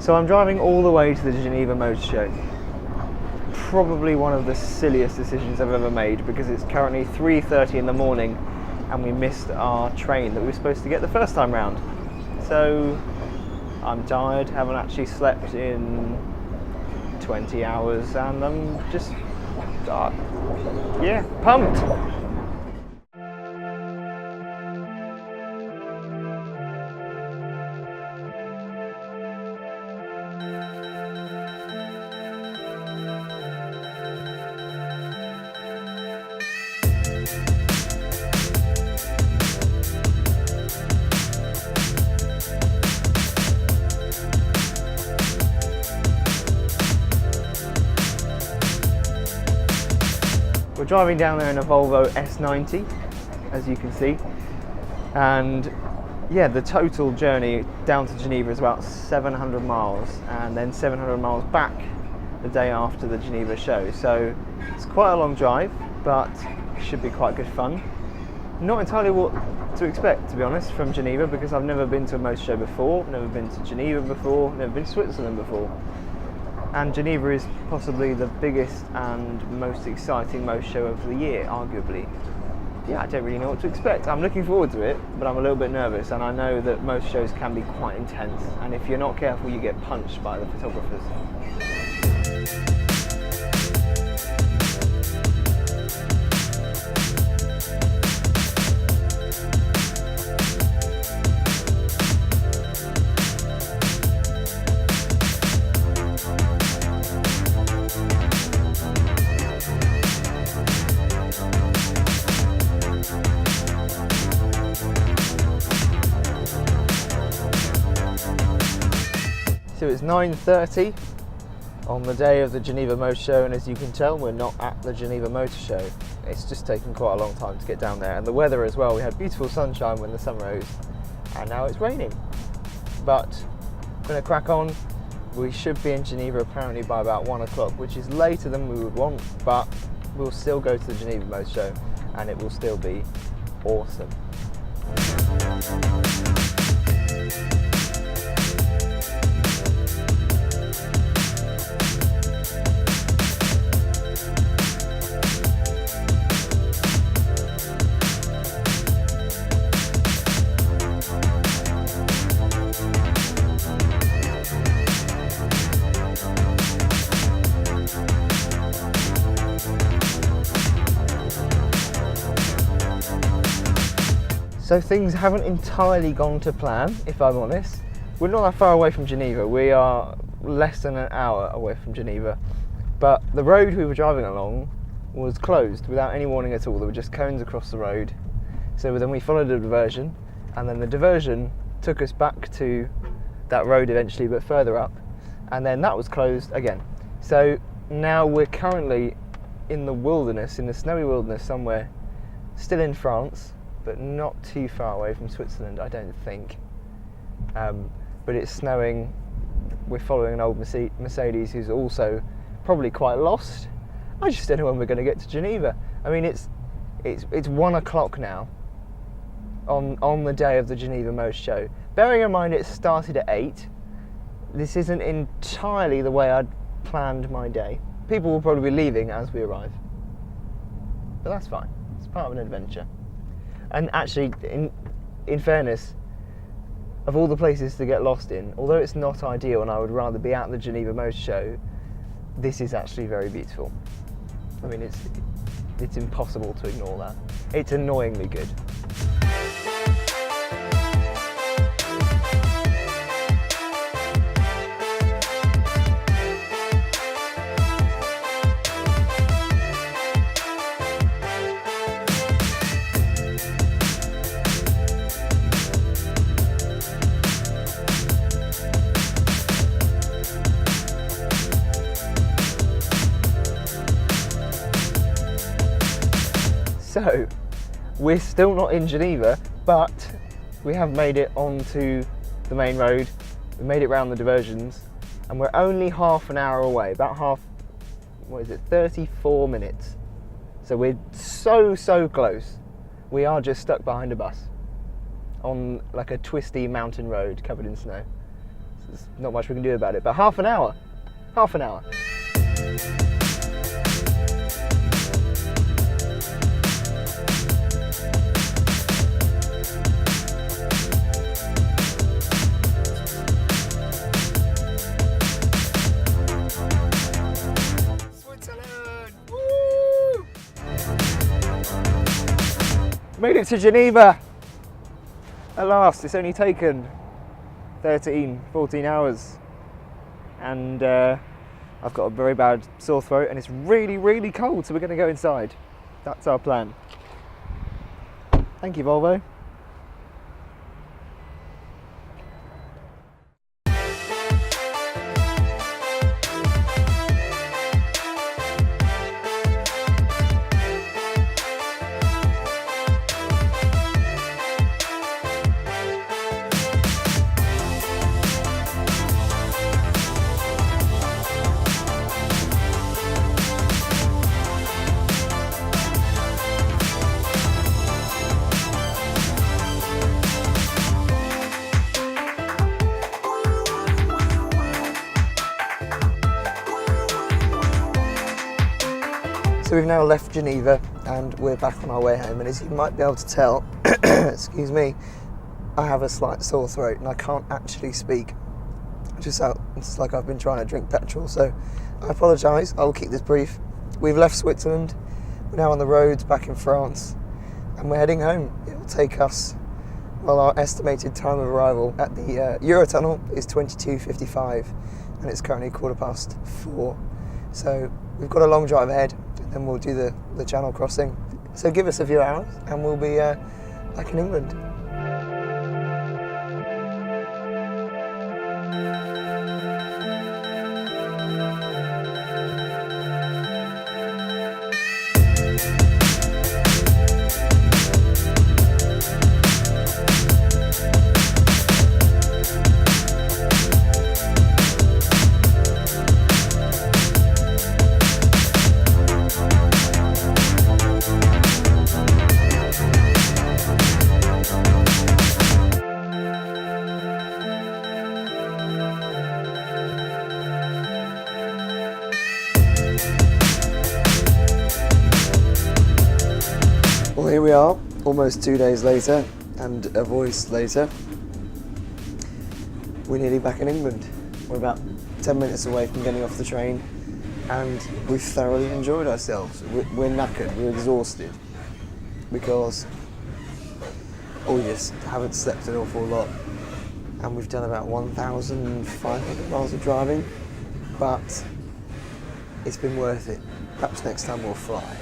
So I'm driving all the way to the Geneva Motor Show. Probably one of the silliest decisions I've ever made, because it's currently 3:30 in the morning and we missed our train that we were supposed to get the first time round. So I'm tired, haven't actually slept in 20 hours, and I'm just, pumped. We're driving down there in a Volvo S90, as you can see, and yeah, the total journey down to Geneva is about 700 miles, and then 700 miles back the day after the Geneva show. So it's quite a long drive, but should be quite good fun. Not entirely what to expect, to be honest, from Geneva, because I've never been to a motor show before, never been to Geneva before, never been to Switzerland before. And Geneva is possibly the biggest and most exciting motor show of the year, arguably. Yeah, I don't really know what to expect. I'm looking forward to it, but I'm a little bit nervous, and I know that motor shows can be quite intense, and if you're not careful, you get punched by the photographers. So it's 9:30 on the day of the Geneva Motor Show, and as you can tell, we're not at the Geneva Motor Show. It's just taken quite a long time to get down there, and the weather as well. We had beautiful sunshine when the sun rose, and now it's raining. But we're going to crack on. We should be in Geneva apparently by about 1 o'clock, which is later than we would want, but we'll still go to the Geneva Motor Show, and it will still be awesome. So things haven't entirely gone to plan, if I'm honest. We're not that far away from Geneva. We are less than an hour away from Geneva. But the road we were driving along was closed without any warning at all. There were just cones across the road. So then we followed a diversion, and then the diversion took us back to that road eventually, but further up. And then that was closed again. So now we're currently in the wilderness, in the snowy wilderness somewhere, still in France, but not too far away from Switzerland, I don't think. But it's snowing. We're following an old Mercedes who's also probably quite lost. I just don't know when we're going to get to Geneva. I mean, it's 1 o'clock now on the day of the Geneva Motor Show. Bearing in mind it started at 8, this isn't entirely the way I'd planned my day. People will probably be leaving as we arrive, but that's fine. It's part of an adventure. And actually, in fairness, of all the places to get lost in, although it's not ideal and I would rather be at the Geneva Motor Show, this is actually very beautiful. I mean, it's impossible to ignore that. It's annoyingly good. So, we're still not in Geneva, but we have made it onto the main road. We made it round the diversions, and we're only half an hour away, about 34 minutes. So we're so close. We are just stuck behind a bus on like a twisty mountain road covered in snow. there's not much we can do about it. But half an hour. Half an hour. Made it to Geneva at last. It's only taken 14 hours, and I've got a very bad sore throat and it's really cold, so we're going to go inside. That's our plan. Thank you, Volvo. So we've now left Geneva and we're back on our way home, and as you might be able to tell, excuse me, I have a slight sore throat and I can't actually speak. It's like I've been trying to drink petrol, so I apologise. I'll keep this brief. We've left Switzerland, we're now on the roads back in France, and we're heading home. It will take us, well, our estimated time of arrival at the Eurotunnel is 22:55 and it's currently 4:15. So we've got a long drive ahead, and then we'll do the channel crossing. So give us a few hours and we'll be back in England. Well, here we are, almost 2 days later, and a voice later. We're nearly back in England. We're about 10 minutes away from getting off the train, and we've thoroughly enjoyed ourselves. We're knackered, we're exhausted, because we just haven't slept an awful lot, and we've done about 1,500 miles of driving, but it's been worth it. Perhaps next time we'll fly.